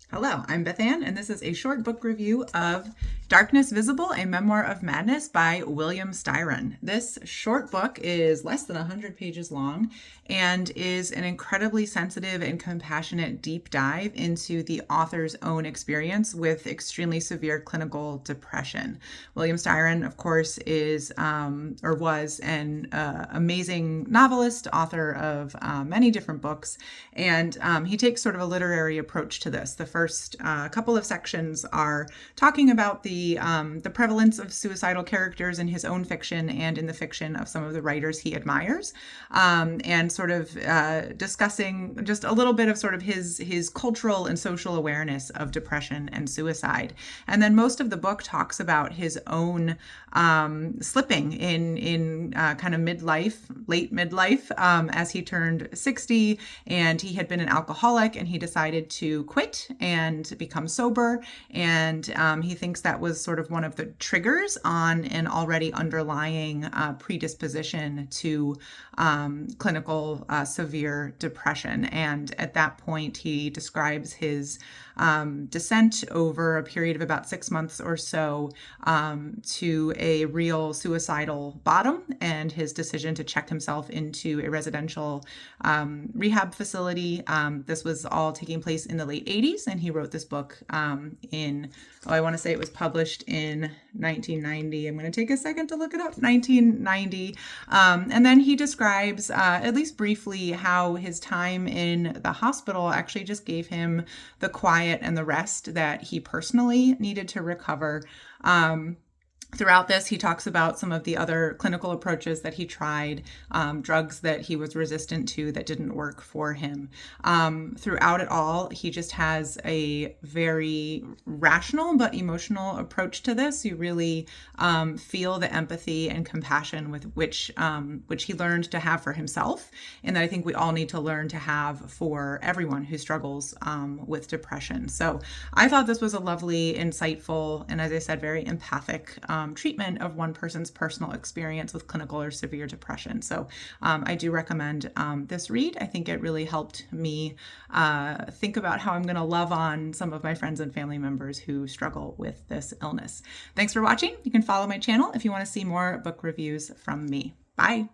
Hello, I'm Beth Ann, and this is a short book review of Darkness Visible, a Memoir of Madness by William Styron. This short book is less than 100 pages long and is an incredibly sensitive and compassionate deep dive into the author's own experience with extremely severe clinical depression. William Styron, of course, is or was an amazing novelist, author of many different books, and he takes sort of a literary approach to this. The first couple of sections are talking about the prevalence of suicidal characters in his own fiction and in the fiction of some of the writers he admires, and sort of discussing just a little bit of sort of his cultural and social awareness of depression and suicide. And then most of the book talks about his own slipping in kind of late midlife, as he turned 60, and he had been an alcoholic, and he decided to quit and become sober. And he thinks that was sort of one of the triggers on an already underlying predisposition to clinical severe depression. And at that point, he describes his descent over a period of about 6 months or so to a real suicidal bottom, and his decision to check himself into a residential rehab facility. This was all taking place in the late 80s, and he wrote this book I want to say it was published in 1990. I'm going to take a second to look it up. 1990. And then he describes, at least briefly, how his time in the hospital actually just gave him the quiet and the rest that he personally needed to recover. Throughout this, he talks about some of the other clinical approaches that he tried, drugs that he was resistant to that didn't work for him. Throughout it all, he just has a very rational but emotional approach to this. You really feel the empathy and compassion with which he learned to have for himself, and that I think we all need to learn to have for everyone who struggles with depression. So I thought this was a lovely, insightful, and as I said, very empathic treatment of one person's personal experience with clinical or severe depression. So I do recommend this read. I think it really helped me think about how I'm going to love on some of my friends and family members who struggle with this illness. Thanks for watching. You can follow my channel if you want to see more book reviews from me. Bye.